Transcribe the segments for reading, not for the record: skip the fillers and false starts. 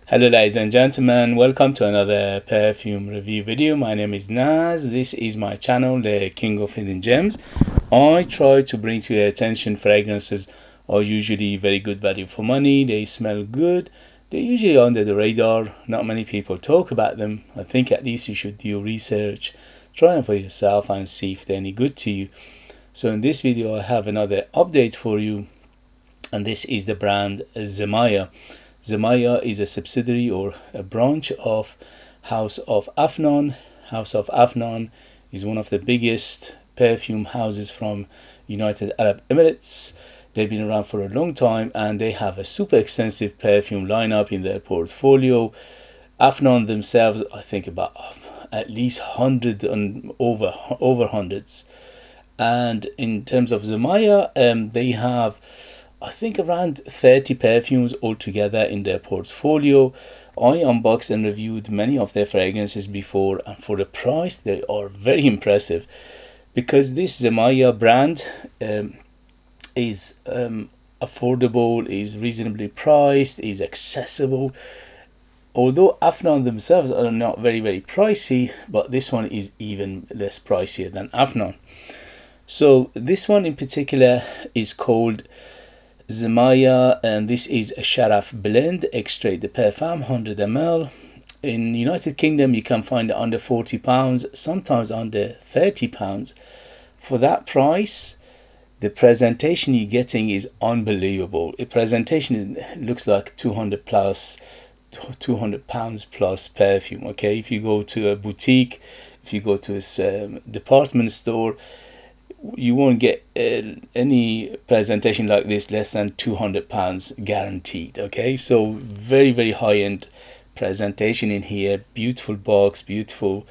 Hello ladies and gentlemen, welcome to another perfume review video. My name is Naz. This is my channel, the King of Hidden Gems. I try to bring to your attention fragrances are usually very good value for money. They smell good. They're usually under the radar. Not many people talk about them. I think at least you should do research, try them for yourself and see if they're any good to you. So in this video I have another update for you, and this is the brand Zimaya. Zimaya is a subsidiary or a branch of House of Afnan. House of Afnan is one of the biggest perfume houses from United Arab Emirates. They've been around for a long time and they have a super extensive perfume lineup in their portfolio. Afnan themselves, I think about at least 100 and over hundreds. And in terms of Zimaya, they have I think around 30 perfumes altogether in their portfolio. I unboxed and reviewed many of their fragrances before, and for the price they are very impressive, because this Zimaya brand is affordable, is reasonably priced, is accessible. Although Afnan themselves are not very pricey, but this one is even less pricier than Afnan. So this one in particular is called Zimaya, and this is a Sharaf Blend, Extrait de Parfum 100ml. In United Kingdom you can find it under £40, sometimes under £30. For that price, the presentation you're getting is unbelievable. The presentation looks like £200 plus perfume. Okay, if you go to a boutique, if you go to a department store, you won't get any presentation like this less than £200 guaranteed. Okay, so very high-end presentation in here. Beautiful box, beautiful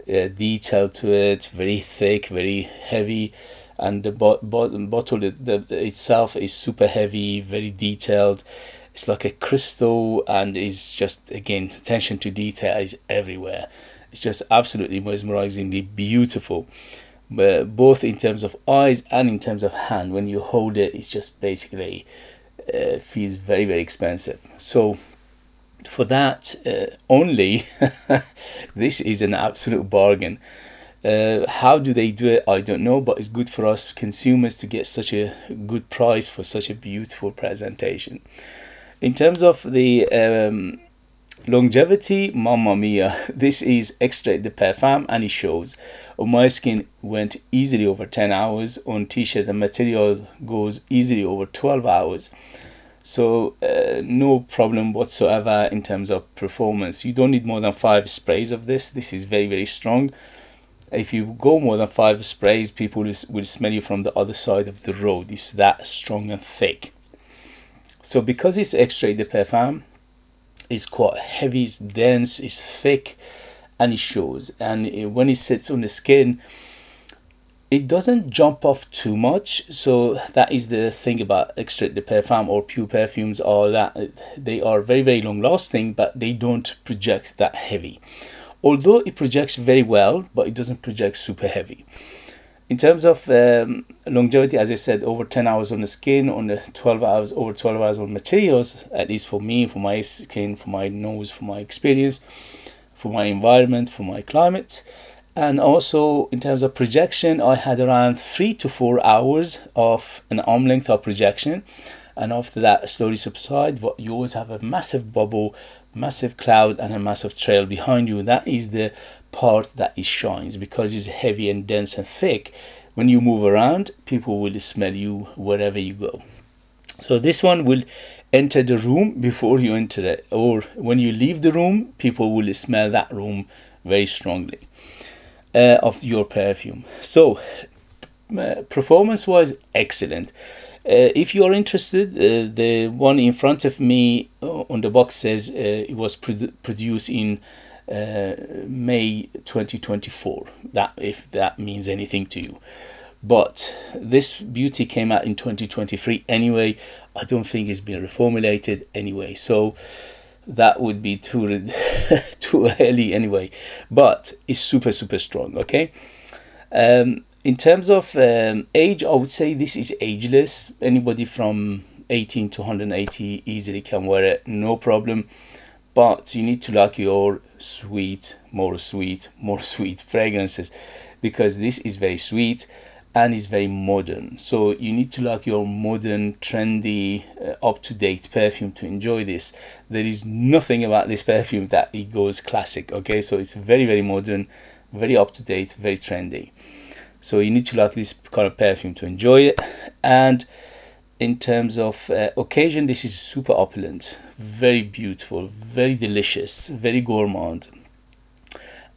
detail to it, very thick, very heavy, and the bottle itself is super heavy, very detailed. It's like a crystal, and is just, again, attention to detail is everywhere. It's just absolutely mesmerizingly beautiful, but both in terms of eyes and in terms of hand. When you hold it, it's just basically feels very expensive. So for that only this is an absolute bargain. How do they do it? I don't know, but it's good for us consumers to get such a good price for such a beautiful presentation. In terms of the longevity, mamma mia, this is Extrait de Parfum, and it shows. On my skin went easily over 10 hours. On t-shirt and material goes easily over 12 hours. So no problem whatsoever in terms of performance. You don't need more than 5 sprays of this. This is very strong. If you go more than 5 sprays, people will smell you from the other side of the road. It's that strong and thick. So because it's Extrait de Parfum, it's quite heavy, it's dense, it's thick, and it shows. And when it sits on the skin, it doesn't jump off too much. So that is the thing about Extrait de Parfum or pure perfumes, are that they are very long lasting, but they don't project that heavy. Although it projects very well, but it doesn't project super heavy. In terms of longevity, as I said, over 10 hours on the skin, on the 12 hours, over 12 hours on materials, at least for me, for my skin, for my nose, for my experience, for my environment, for my climate. And also in terms of projection, I had around 3 to 4 hours of an arm length of projection, and after that slowly subside. But you always have a massive bubble, massive cloud, and a massive trail behind you. That is the part that it shines, because it's heavy and dense and thick. When you move around, people will smell you wherever you go. So this one will enter the room before you enter it, or when you leave the room, people will smell that room very strongly of your perfume. So performance wise, excellent. If you are interested, the one in front of me on the box says it was produced in May 2024, that if that means anything to you. But this beauty came out in 2023 anyway. I don't think it's been reformulated anyway, so that would be too too early anyway. But it's super strong. Okay, in terms of age, I would say this is ageless. Anybody from 18 to 180 easily can wear it, no problem. but you need to like your more sweet fragrances, because this is very sweet and is very modern. So you need to like your modern, trendy, up-to-date perfume to enjoy this. There is nothing about this perfume that it goes classic. Okay, so it's very, very modern, very up-to-date, very trendy. So you need to like this kind of perfume to enjoy it. And in terms of occasion, this is super opulent, very beautiful, very delicious, very gourmand,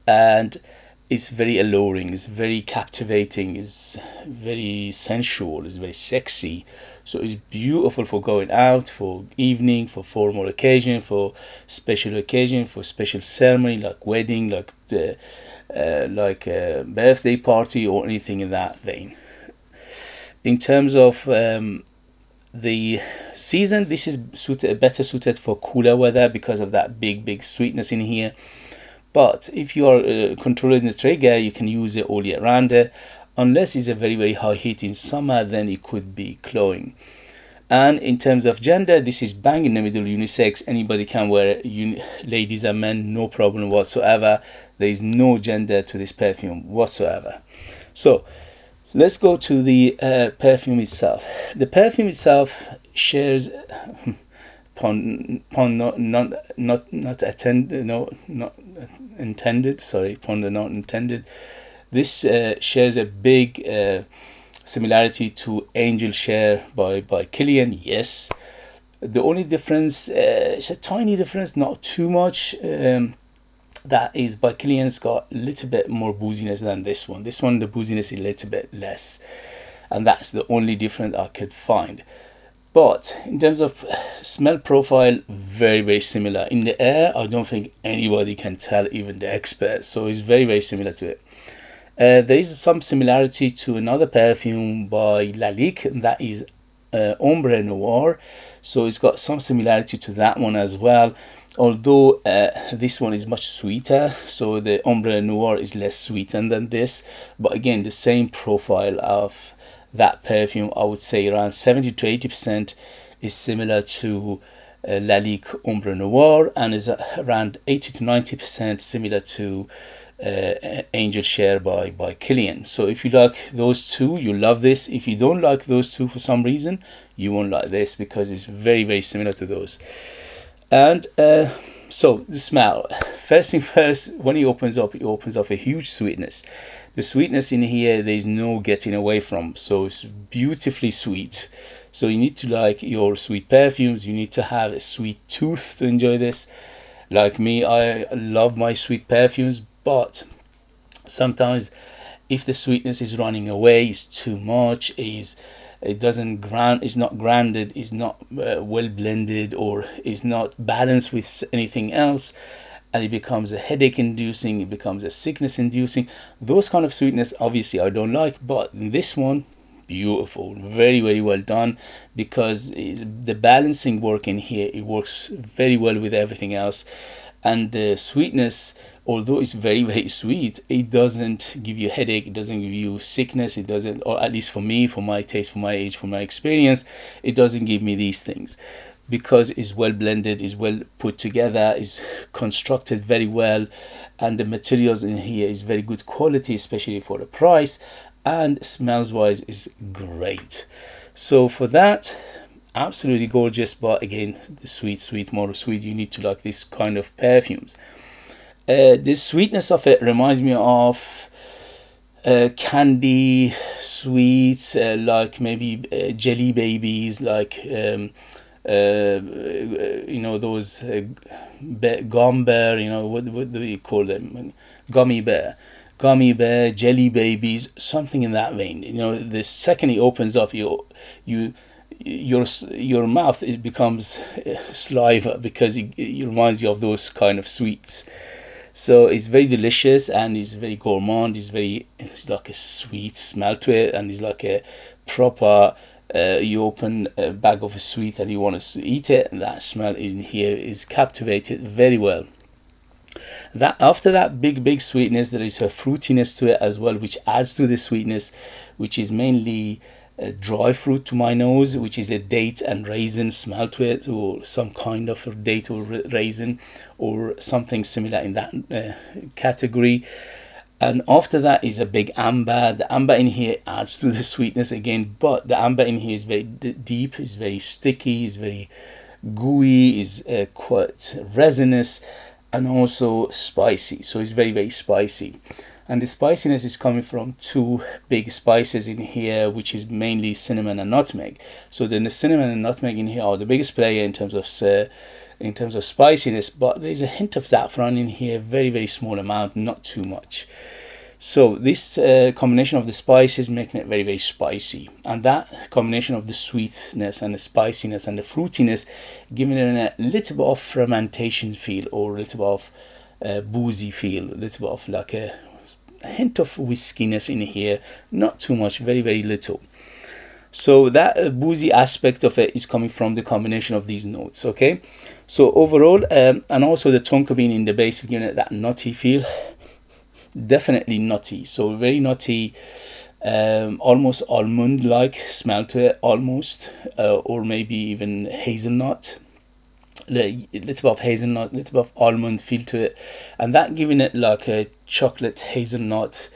and it's very alluring, it's very captivating, it's very sensual, it's very sexy. So it's beautiful for going out, for evening, for formal occasion, for special occasion, for special ceremony like wedding, like a birthday party, or anything in that vein. In terms of the season, this is better suited for cooler weather because of that big sweetness in here. But if you are controlling the trigger, you can use it all year round. Unless it's a very high heat in summer, then it could be cloying. And in terms of gender, this is bang in the middle, unisex. Anybody can wear it, ladies and men, no problem whatsoever. There is no gender to this perfume whatsoever. So let's go to the perfume itself. The perfume itself shares pun not intended. Sorry, pun not intended. This shares a big similarity to Angel Share by Kilian. Yes, the only difference is a tiny difference, not too much. That is, by Kilian's got a little bit more booziness than this one. This one, the booziness is a little bit less, and that's the only difference I could find. But in terms of smell profile, very similar. In the air, I don't think anybody can tell, even the experts. So it's very similar to it. There is some similarity to another perfume by Lalique, and that is Ombre Noir. So it's got some similarity to that one as well, although this one is much sweeter. So the Ombre Noir is less sweetened than this, but again, the same profile of that perfume, I would say around 70 to 80% is similar to Lalique Ombre Noir, and is around 80 to 90% similar to Angel Share by Kilian. So if you like those two, you love this. If you don't like those two for some reason, you won't like this, because it's very similar to those. And so the smell, first thing first, when it opens up a huge sweetness. The sweetness in here, there's no getting away from. So it's beautifully sweet. So you need to like your sweet perfumes. You need to have a sweet tooth to enjoy this. Like me, I love my sweet perfumes, but sometimes if the sweetness is running away, it's too much, it's not grounded, is not well blended, or is not balanced with anything else, and it becomes a headache inducing, it becomes a sickness inducing. Those kind of sweetness obviously I don't like, but this one, beautiful, very well done, because the balancing work in here, it works very well with everything else. And the sweetness, although it's very sweet, it doesn't give you a headache, it doesn't give you sickness, it doesn't, or at least for me, for my taste, for my age, for my experience, it doesn't give me these things, because it's well blended, is well put together, is constructed very well, and the materials in here is very good quality, especially for the price, and smells wise is great. So for that, absolutely gorgeous. But again, the sweet, more sweet, you need to like this kind of perfumes. The sweetness of it reminds me of candy sweets, like maybe jelly babies, like you know, those gum bear, you know, what do you call them, gummy bear, jelly babies, something in that vein. You know, the second it opens up, your mouth, it becomes saliva, because it reminds you of those kind of sweets. So it's very delicious, and it's very gourmand. It's like a sweet smell to it, and it's like a proper you open a bag of a sweet and you want to eat it, and that smell in here is captivated very well. That after that big sweetness, there is a fruitiness to it as well, which adds to the sweetness, which is mainly dry fruit to my nose, which is a date and raisin smell to it, or some kind of a date or raisin or something similar in that category. And after that is a big amber. The amber in here adds to the sweetness again, but the amber in here is very deep, is very sticky, is very gooey, is quite resinous, and also spicy. So it's very, very spicy. And the spiciness is coming from two big spices in here, which is mainly cinnamon and nutmeg. So then the cinnamon and nutmeg in here are the biggest player in terms of spiciness, but there's a hint of saffron in here, very, very small amount, not too much. So this combination of the spices making it very, very spicy, and that combination of the sweetness and the spiciness and the fruitiness giving it a little bit of fermentation feel, or a little bit of boozy feel, a little bit of like a hint of whiskiness in here, not too much, very, very little. So that boozy aspect of it is coming from the combination of these notes. Okay, so overall, and also the tonka bean in the base giving it that nutty feel, definitely nutty, so very nutty, almost almond like smell to it, almost, or maybe even hazelnut, a little bit of hazelnut, little bit of almond feel to it, and that giving it like a chocolate hazelnut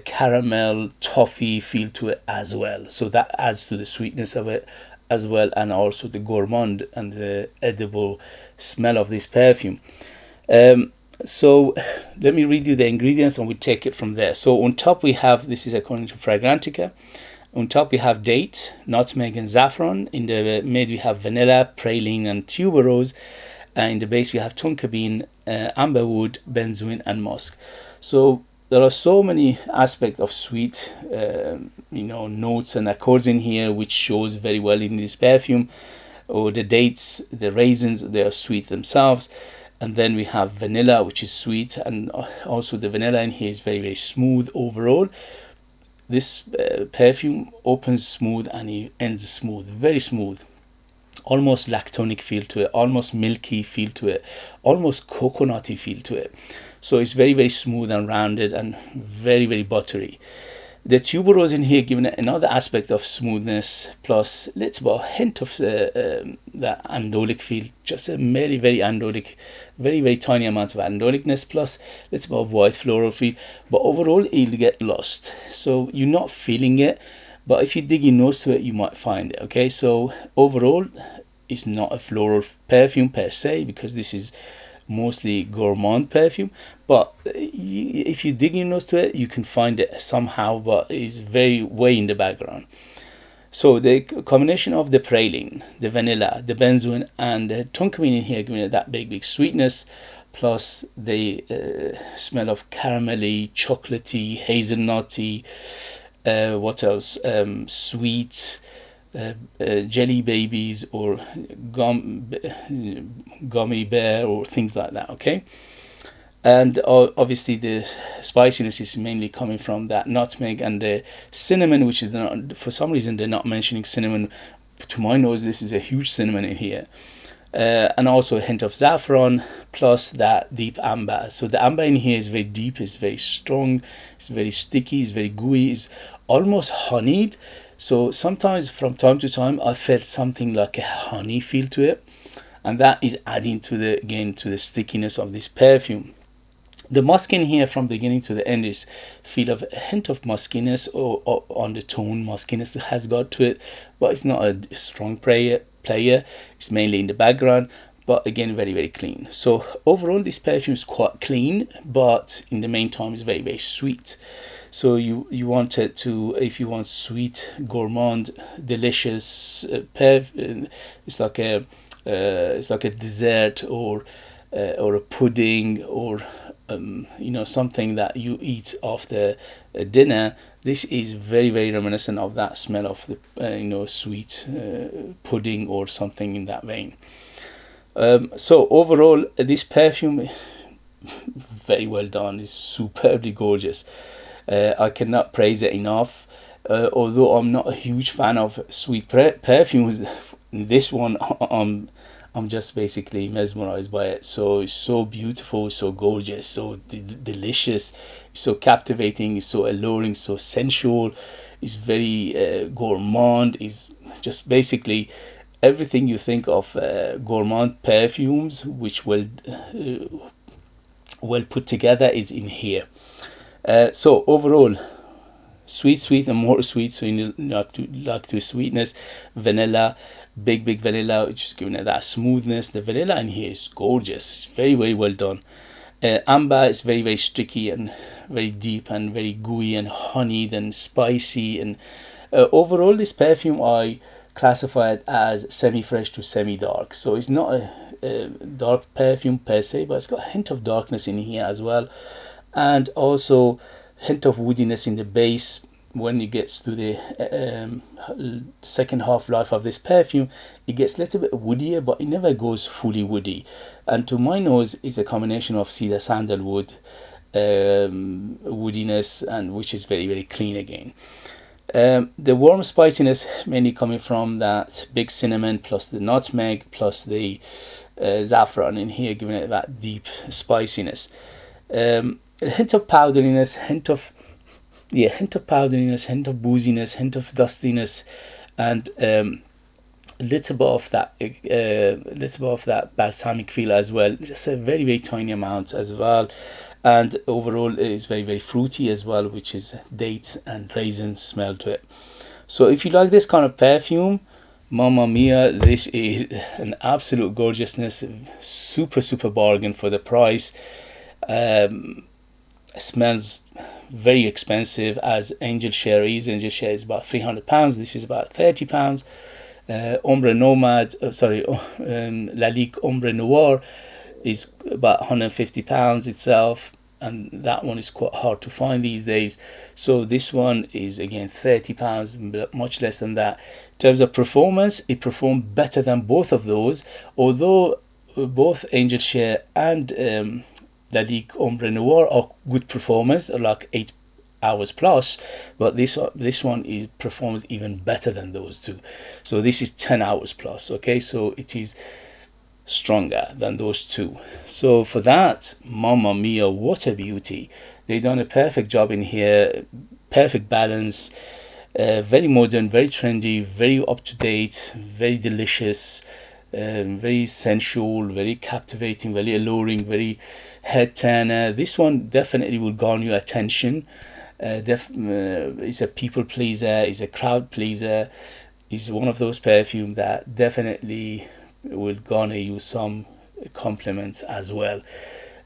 caramel toffee feel to it as well. So that adds to the sweetness of it as well, and also the gourmand and the edible smell of this perfume. So let me read you the ingredients and we take it from there. So on top we have, this is according to Fragrantica, on top we have date, nutmeg and saffron. In the mid we have vanilla, praline and tuberose, and in the base we have tonka bean, amberwood, benzoin and musk. So there are so many aspects of sweet notes and accords in here, which shows very well in this perfume. Or the dates, the raisins, they are sweet themselves. And then we have vanilla, which is sweet, and also the vanilla in here is very, very smooth overall. This perfume opens smooth and it ends smooth, very smooth, almost lactonic feel to it, almost milky feel to it, almost coconutty feel to it. So it's very, very smooth and rounded and very, very buttery. The tuberose in here giving it another aspect of smoothness, plus a little hint of that andolic feel, just a very, very andolic, very, very tiny amount of andolicness, plus a little bit of white floral feel. But overall, you'll get lost. So you're not feeling it, but if you dig your nose to it, you might find it. Okay, so overall, it's not a floral perfume per se, because this is mostly gourmand perfume, but if you dig your nose to it, you can find it somehow, but it's very way in the background. So the combination of the praline, the vanilla, the benzoin and the tonka bean in here giving it that big sweetness, plus the smell of caramelly, chocolatey, hazelnutty, what else, sweet, jelly babies or gummy bear or things like that. Okay, and obviously the spiciness is mainly coming from that nutmeg and the cinnamon, which is not, for some reason they're not mentioning cinnamon. To my nose, this is a huge cinnamon in here, and also a hint of saffron, plus that deep amber. So the amber in here is very deep, is very strong, it's very sticky, it's very gooey, it's almost honeyed. So sometimes from time to time I felt something like a honey feel to it, and that is adding to the, again, to the stickiness of this perfume. The musk in here from beginning to the end is feel of a hint of muskiness, or on the tone muskiness has got to it, but it's not a strong player. It's mainly in the background, but again very, very clean. So overall this perfume is quite clean, but in the meantime it's very, very sweet. So you want it to, if you want sweet, gourmand, delicious it's like a dessert, or a pudding, or something that you eat after dinner. This is very, very reminiscent of that smell of the sweet pudding or something in that vein. So overall, this perfume, very well done. It's superbly gorgeous. I cannot praise it enough. Although I'm not a huge fan of sweet perfumes, this one I'm just basically mesmerized by it. So it's so beautiful, so gorgeous, so delicious, so captivating, so alluring, so sensual. is very gourmand, is just basically everything you think of gourmand perfumes, which well put together, is in here. So overall, sweet and more sweet, so you like to sweetness. Vanilla, big vanilla, just giving it that smoothness. The vanilla in here is gorgeous, very well done. Amber is very sticky and very deep and very gooey and honeyed and spicy. And overall, this perfume I classify it as semi-fresh to semi-dark. So it's not a dark perfume per se, but it's got a hint of darkness in here as well, and also hint of woodiness in the base. When it gets to the second half life of this perfume, it gets a little bit woodier, but it never goes fully woody. And to my nose, it's a combination of cedar sandalwood woodiness, and which is very clean again. The warm spiciness mainly coming from that big cinnamon plus the nutmeg plus the saffron in here, giving it that deep spiciness. A hint of powderiness, hint of powderiness, hint of booziness, hint of dustiness, and a little bit of that balsamic feel as well. Just a very tiny amount as well. And overall, it is very fruity as well, which is dates and raisin smell to it. So if you like this kind of perfume, Mamma Mia, this is an absolute gorgeousness, super bargain for the price. Smells very expensive as Angel Share is. Angel Share is about £300. This is about £30. Ombre Nomad, Lalique Ombre Noir is about £150 itself, and that one is quite hard to find these days. So this one is again £30, much less than that. In terms of performance, it performed better than both of those, although both Angel Share and Lalique Ombre Noir are good performers, like 8 hours plus, but this one performs even better than those two. So this is 10 hours plus. Okay, so it is stronger than those two. So for that, Mamma Mia, what a beauty. They done a perfect job in here, perfect balance, very modern, very trendy, very up to date, very delicious, very sensual, very captivating, very alluring, very head turner. This one definitely will garner your attention. It's a people pleaser, it's a crowd pleaser. It's one of those perfumes that definitely will garner you some compliments as well.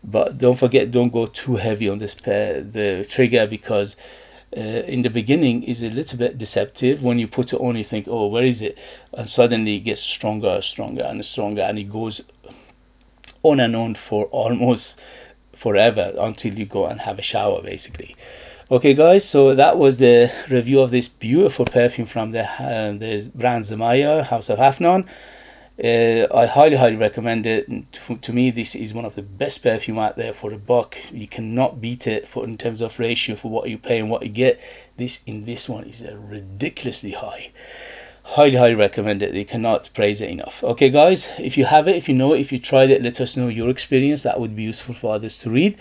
But don't forget, don't go too heavy on the trigger, because in the beginning is a little bit deceptive. When you put it on, you think, oh, where is it? And suddenly it gets stronger and it goes on and on for almost forever until you go and have a shower, basically. Okay guys, so that was the review of this beautiful perfume from the brand Zimaya, House of Hafnan. I highly recommend it. To me, this is one of the best perfume out there for a buck. You cannot beat it in terms of ratio for what you pay and what you get. This one is ridiculously high. Highly recommend it. You cannot praise it enough. Okay guys, if you have it, if you know it, if you tried it, let us know your experience. That would be useful for others to read.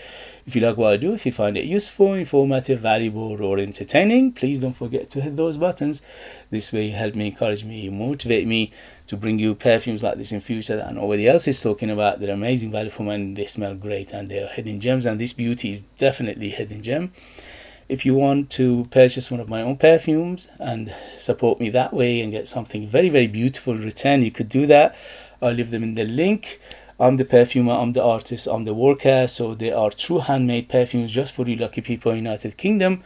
If you like what I do, if you find it useful, informative, valuable, or entertaining, please don't forget to hit those buttons. This way you help me, encourage me, motivate me to bring you perfumes like this in future that nobody else is talking about. They're amazing value for money, they smell great, and they're hidden gems, and this beauty is definitely a hidden gem. If you want to purchase one of my own perfumes and support me that way and get something very beautiful in return, you could do that. I'll leave them in the link. I'm the perfumer, I'm the artist, I'm the worker. So they are true handmade perfumes just for you lucky people in the United Kingdom.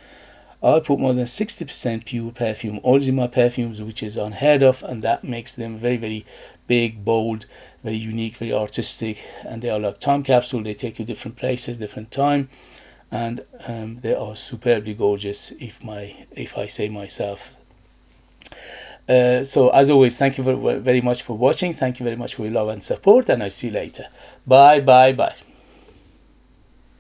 I put more than 60% pure perfume, all Zimaya perfumes, which is unheard of, and that makes them very big, bold, very unique, very artistic, and they are like time capsule. They take you different places, different time, and they are superbly gorgeous, if I say myself. So as always, thank you very much for watching. Thank you very much for your love and support, and I'll see you later. Bye.